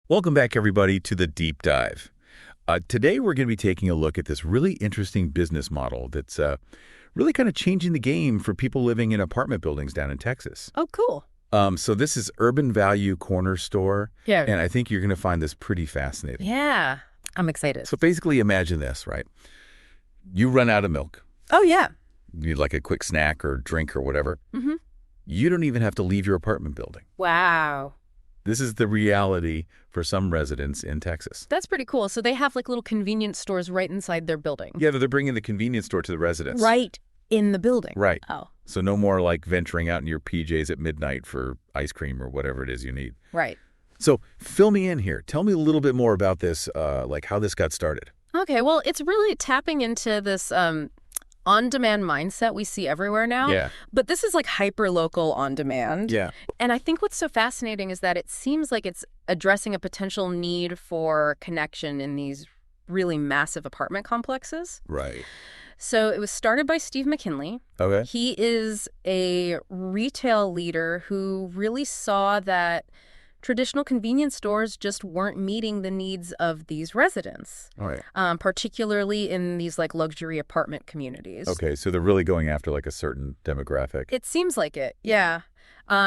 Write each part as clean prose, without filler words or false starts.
Welcome back, everybody, to the Deep Dive. Today, we're going to be taking a look at this really interesting business model that's really kind of changing the game for people living in apartment buildings down in Texas. Oh, cool. So this is Urban Value Corner Store, Yeah. and I think you're going to find this pretty fascinating. Yeah. I'm excited. So basically, imagine this, right? You run out of milk. Oh, yeah. You need like a quick snack or drink or whatever. Mm-hmm. You don't even have to leave your apartment building. Wow. This is the reality for some residents in Texas. That's pretty cool. So they have like little convenience stores right inside their building. Yeah, they're bringing the convenience store to the residents. Right in the building. Right. Oh. So no more like venturing out in your PJs at midnight for ice cream or whatever it is you need. Right. So fill me in here. Tell me a little bit more about this, like how this got started. Okay. Well, it's really tapping into this on-demand mindset we see everywhere now. Yeah. But this is like hyper-local on-demand. Yeah. And I think what's so fascinating is that it seems like it's addressing a potential need for connection in these really massive apartment complexes. Right. So it was started by Steve McKinley. Okay. He is a retail leader who really saw that traditional convenience stores just weren't meeting the needs of these residents, All right. particularly in these like luxury apartment communities. Okay. So they're really going after like a certain demographic. It seems like it, yeah.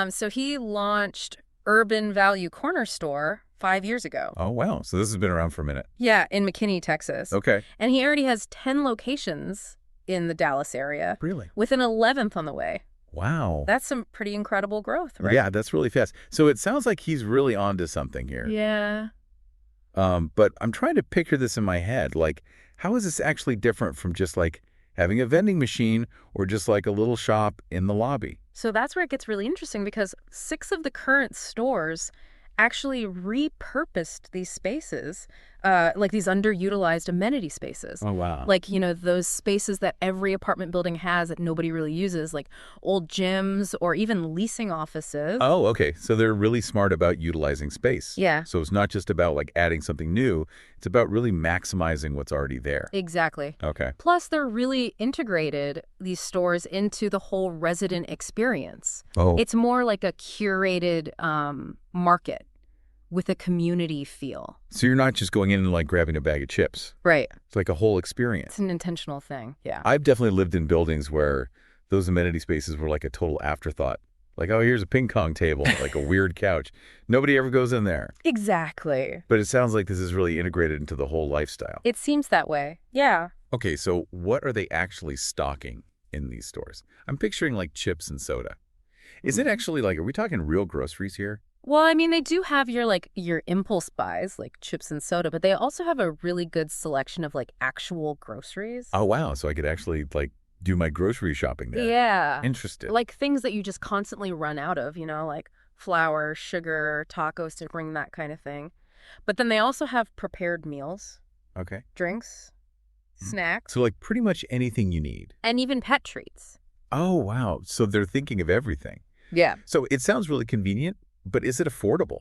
So he launched Urban Value Corner Store 5 years ago. Oh, wow. So this has been around for a minute. Yeah, in McKinney, Texas. Okay. And he already has 10 locations in the Dallas area, Really? with an 11th on the way. Wow. That's some pretty incredible growth, right? Yeah, that's really fast. So it sounds like he's really onto something here. Yeah. But I'm trying to picture this in my head. Like, how is this actually different from just like having a vending machine or just like a little shop in the lobby? So that's where it gets really interesting because 6 of the current stores actually repurposed these spaces, like these underutilized amenity spaces. Oh, wow. Like, you know, those spaces that every apartment building has that nobody really uses, like old gyms or even leasing offices. Oh, okay. So they're really smart about utilizing space. Yeah. So it's not just about like adding something new. It's about really maximizing what's already there. Exactly. Okay. Plus, they're really integrated, these stores, into the whole resident experience. Oh, It's more like a curated market with a community feel. so you're not just going in and like grabbing a bag of chips. Right. It's like a whole experience. It's an intentional thing. Yeah. I've definitely lived in buildings where those amenity spaces were like a total afterthought. Like, oh, here's a ping pong table, like a weird couch. Nobody ever goes in there. Exactly. But it sounds like this is really integrated into the whole lifestyle. It seems that way. Yeah. Okay, so what are they actually stocking in these stores? I'm picturing like chips and soda. Is it actually like, are we talking real groceries here? Well, I mean, they do have your impulse buys, like chips and soda, but they also have a really good selection of like actual groceries. Oh, wow. So I could actually like do my grocery shopping there. Yeah. Interesting. Like things that you just constantly run out of, you know, like flour, sugar, tacos to bring that kind of thing. But then they also have prepared meals, Okay. drinks, snacks, So like pretty much anything you need. and even pet treats. Oh, wow. So they're thinking of everything. Yeah. So it sounds really convenient, but is it affordable?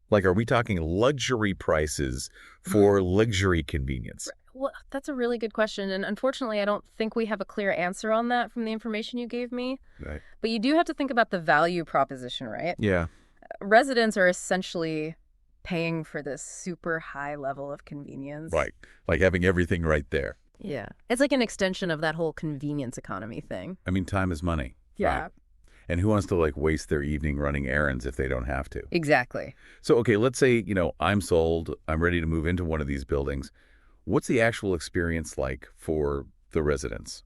Like, are we talking luxury prices for luxury convenience? Well, that's a really good question. And unfortunately, I don't think we have a clear answer on that from the information you gave me. Right. But you do have to think about the value proposition, right? Yeah. Residents are essentially paying for this super high level of convenience. Right. Like having everything right there. Yeah. It's like an extension of that whole convenience economy thing. I mean, time is money. Yeah. Right? And who wants to like waste their evening running errands if they don't have to? Exactly. So, okay, let's say, I'm sold. I'm ready to move into one of these buildings. What's the actual experience like for the residents?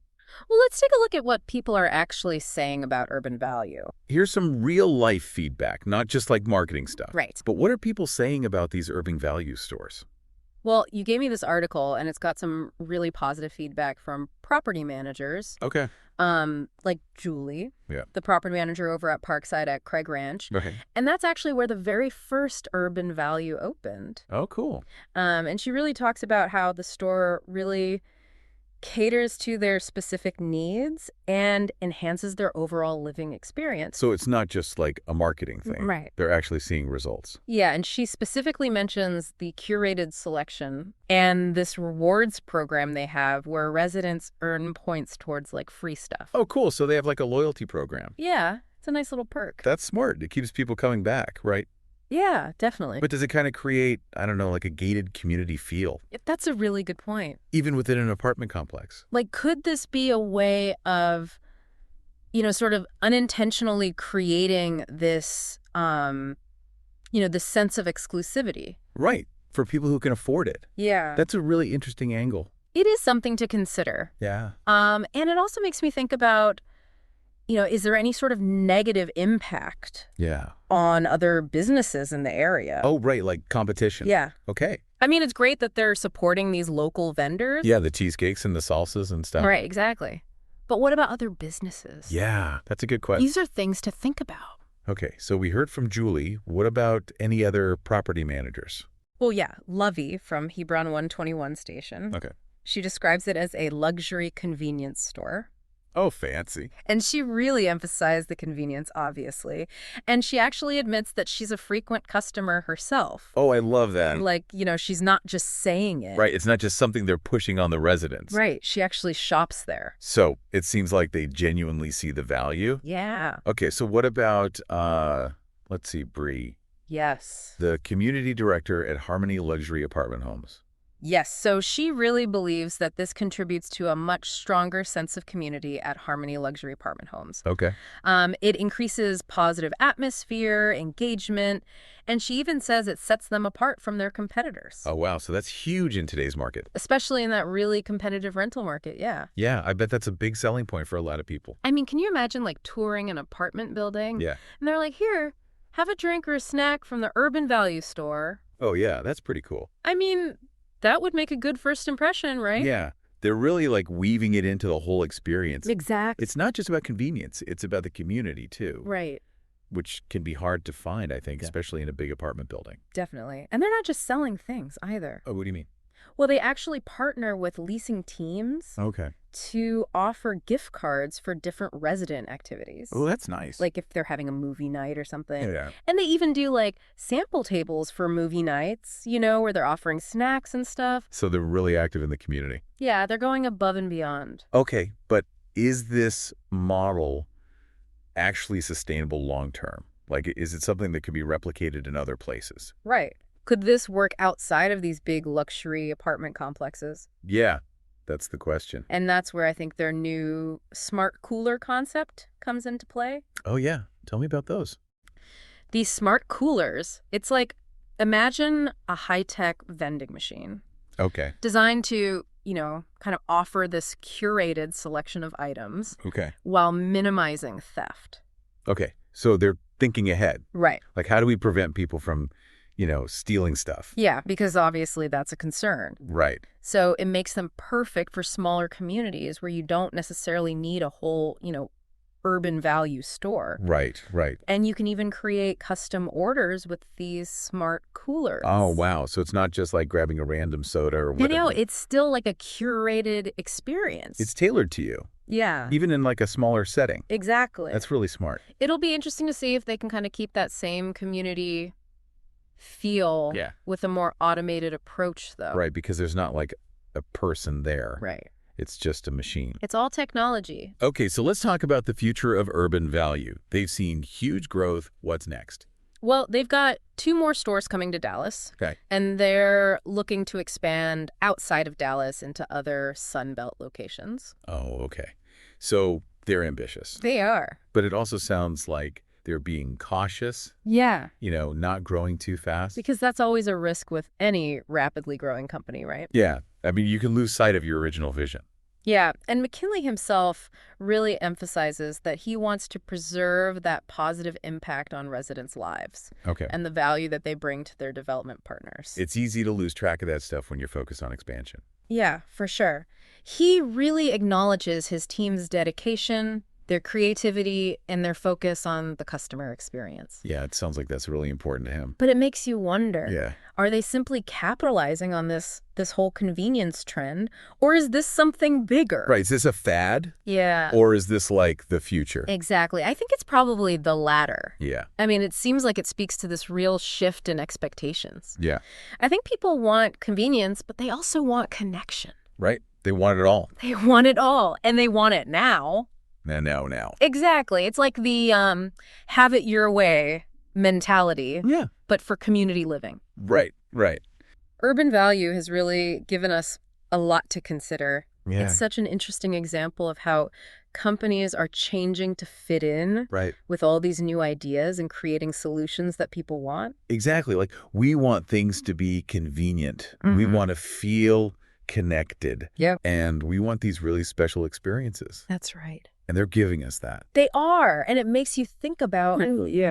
Well, let's take a look at what people are actually saying about urban value. Here's some real life feedback, not just like marketing stuff. Right. But what are people saying about these urban value stores? Well, you gave me this article, and it's got some really positive feedback from property managers, Okay. like Julie, Yeah. the property manager over at Parkside at Craig Ranch. Okay. And that's actually where the very first urban value opened. Oh, cool. And she really talks about how the store really caters to their specific needs and enhances their overall living experience. So it's not just like a marketing thing. Right. They're actually seeing results. Yeah, and she specifically mentions the curated selection and this rewards program they have where residents earn points towards like free stuff. Oh, cool. So they have like a loyalty program. Yeah, it's a nice little perk. That's smart. It keeps people coming back, right? Yeah, definitely. But does it kind of create, I don't know, like a gated community feel, That's a really good point. even within an apartment complex? Like, could this be a way of, sort of unintentionally creating this, this sense of exclusivity? Right. For people who can afford it. Yeah. That's a really interesting angle. It is something to consider. Yeah. And it also makes me think about, is there any sort of negative impact Yeah. on other businesses in the area? Oh, right. Like competition. Yeah. Okay. I mean, it's great that they're supporting these local vendors. Yeah, the cheesecakes and the salsas and stuff. Right, exactly. But what about other businesses? Yeah, that's a good question. These are things to think about. Okay, so we heard from Julie. What about any other property managers? Well, yeah, Lovey from Hebron 121 station. Okay. She describes it as a luxury convenience store. Oh, fancy. And she really emphasized the convenience, obviously. And she actually admits that she's a frequent customer herself. Oh, I love that. Like, she's not just saying it. Right, it's not just something they're pushing on the residents. Right, she actually shops there. So it seems like they genuinely see the value. Yeah. Okay, so what about, let's see, Bree, Yes. the community director at Harmony Luxury Apartment Homes? Yes, so she really believes that this contributes to a much stronger sense of community at Harmony Luxury Apartment Homes. Okay. It increases positive atmosphere, engagement, and she even says it sets them apart from their competitors. Oh, wow, so that's huge in today's market. Especially in that really competitive rental market, yeah. Yeah, I bet that's a big selling point for a lot of people. I mean, can you imagine like touring an apartment building? Yeah. And they're like, here, have a drink or a snack from the Urban Value Store. Oh, yeah, that's pretty cool. I mean, that would make a good first impression, right? Yeah, they're really like weaving it into the whole experience. Exactly. It's not just about convenience, it's about the community too. Right. Which can be hard to find, I think, especially in a big apartment building. Definitely. And they're not just selling things either. Oh, what do you mean? Well, they actually partner with leasing teams Okay. to offer gift cards for different resident activities. Oh, that's nice. Like if they're having a movie night or something. Yeah. And they even do like sample tables for movie nights, where they're offering snacks and stuff. So they're really active in the community. Yeah, they're going above and beyond. Okay, but is this model actually sustainable long term? Like, is it something that could be replicated in other places? Right. Could this work outside of these big luxury apartment complexes? Yeah, that's the question. And that's where I think their new smart cooler concept comes into play. Oh, yeah. Tell me about those. These smart coolers, it's like, imagine a high-tech vending machine. Okay. Designed to, kind of offer this curated selection of items Okay. while minimizing theft. Okay. So they're thinking ahead. Right. Like, how do we prevent people from, stealing stuff? Yeah, because obviously that's a concern. Right. So it makes them perfect for smaller communities where you don't necessarily need a whole, urban value store. Right. And you can even create custom orders with these smart coolers. Oh, wow. So it's not just like grabbing a random soda or whatever. It's still like a curated experience. It's tailored to you, yeah. even in like a smaller setting. Exactly. That's really smart. It'll be interesting to see if they can kind of keep that same community feel with a more automated approach, though. Right, because there's not like a person there. Right. It's just a machine. It's all technology. Okay, so let's talk about the future of urban value. They've seen huge growth. What's next? Well, they've got 2 more stores coming to Dallas. Okay. And they're looking to expand outside of Dallas into other Sunbelt locations. Oh, okay. So they're ambitious. They are. But it also sounds like they're being cautious, Yeah. not growing too fast. Because that's always a risk with any rapidly growing company, right? Yeah. I mean, you can lose sight of your original vision. Yeah, and McKinley himself really emphasizes that he wants to preserve that positive impact on residents' lives Okay. and the value that they bring to their development partners. It's easy to lose track of that stuff when you're focused on expansion. Yeah, for sure. He really acknowledges his team's dedication, their creativity, and their focus on the customer experience. Yeah, it sounds like that's really important to him. But it makes you wonder, Yeah. are they simply capitalizing on this whole convenience trend, or is this something bigger? Right. Is this a fad? Yeah. Or is this like the future? Exactly. I think it's probably the latter. Yeah. I mean, it seems like it speaks to this real shift in expectations. Yeah. I think people want convenience, but they also want connection. Right? They want it all. They want it all, and they want it now. Now. Exactly. It's like the have it your way mentality, Yeah. but for community living. Right, right. Urban value has really given us a lot to consider. Yeah. It's such an interesting example of how companies are changing to fit in Right. with all these new ideas and creating solutions that people want. Exactly. Like, we want things to be convenient. We want to feel connected. Yep. And we want these really special experiences. That's right. And they're giving us that. They are. And it makes you think about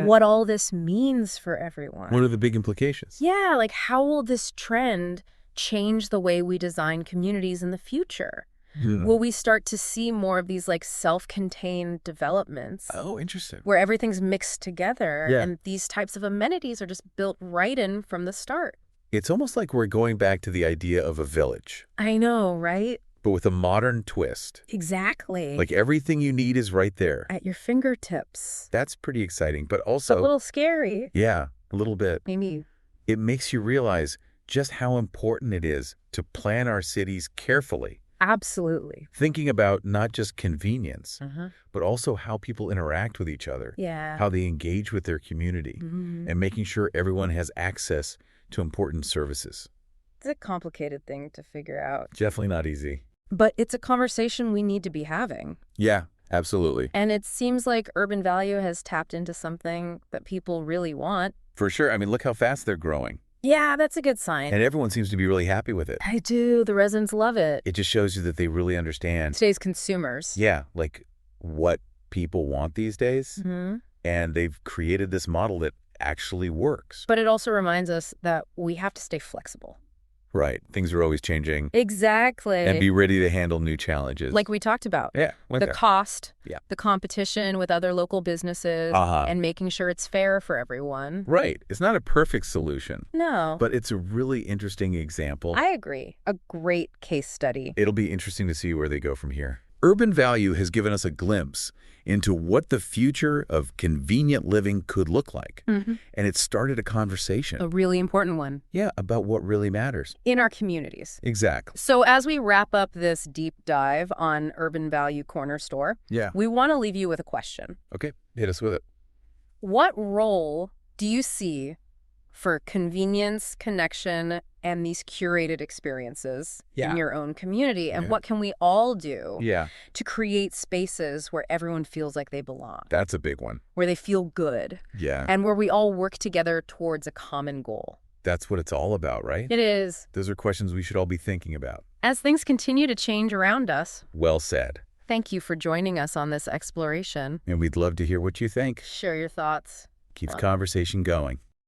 what all this means for everyone. What are the big implications? Yeah, like how will this trend change the way we design communities in the future? Yeah. Will we start to see more of these like self-contained developments Oh, interesting. where everything's mixed together Yeah. and these types of amenities are just built right in from the start? It's almost like we're going back to the idea of a village, I know, right? but with a modern twist. Exactly. Like, everything you need is right there. At your fingertips. That's pretty exciting, but It's a also, little scary. yeah, a little bit. Maybe. It makes you realize just how important it is to plan our cities carefully, Absolutely. thinking about not just convenience, Uh-huh. but also how people interact with each other, Yeah. how they engage with their community, Mhm. and making sure everyone has access to important services. It's a complicated thing to figure out. Definitely not easy. But it's a conversation we need to be having. Yeah, absolutely. And it seems like urban value has tapped into something that people really want. For sure. I mean, look how fast they're growing. Yeah, that's a good sign. And everyone seems to be really happy with it. I do. The residents love it. It just shows you that they really understand, Today's consumers. yeah, like what people want these days. Hmm. And they've created this model that actually works. But it also reminds us that we have to stay flexible. Right. Things are always changing. Exactly. And be ready to handle new challenges. Like we talked about. yeah, like The that. cost, Yeah. the competition with other local businesses, Uh-huh. and making sure it's fair for everyone. Right. It's not a perfect solution, No. but it's a really interesting example. I agree. A great case study. It'll be interesting to see where they go from here. Urban value has given us a glimpse into what the future of convenient living could look like. Mhm. And it started a conversation. A really important one Yeah, about what really matters. in our communities. Exactly. So as we wrap up this deep dive on Urban Value Corner Store, Yeah. we want to leave you with a question. Okay, hit us with it. What role do you see for convenience, connection, and these curated experiences Yeah. in your own community? And Yeah. what can we all do Yeah, to create spaces where everyone feels like they belong, that's a big one. where they feel good, Yeah, and where we all work together towards a common goal? that's what it's all about, right? It is. Those are questions we should all be thinking about. As things continue to change around us, Well said. thank you for joining us on this exploration. And we'd love to hear what you think. Share your thoughts. Keeps conversation going.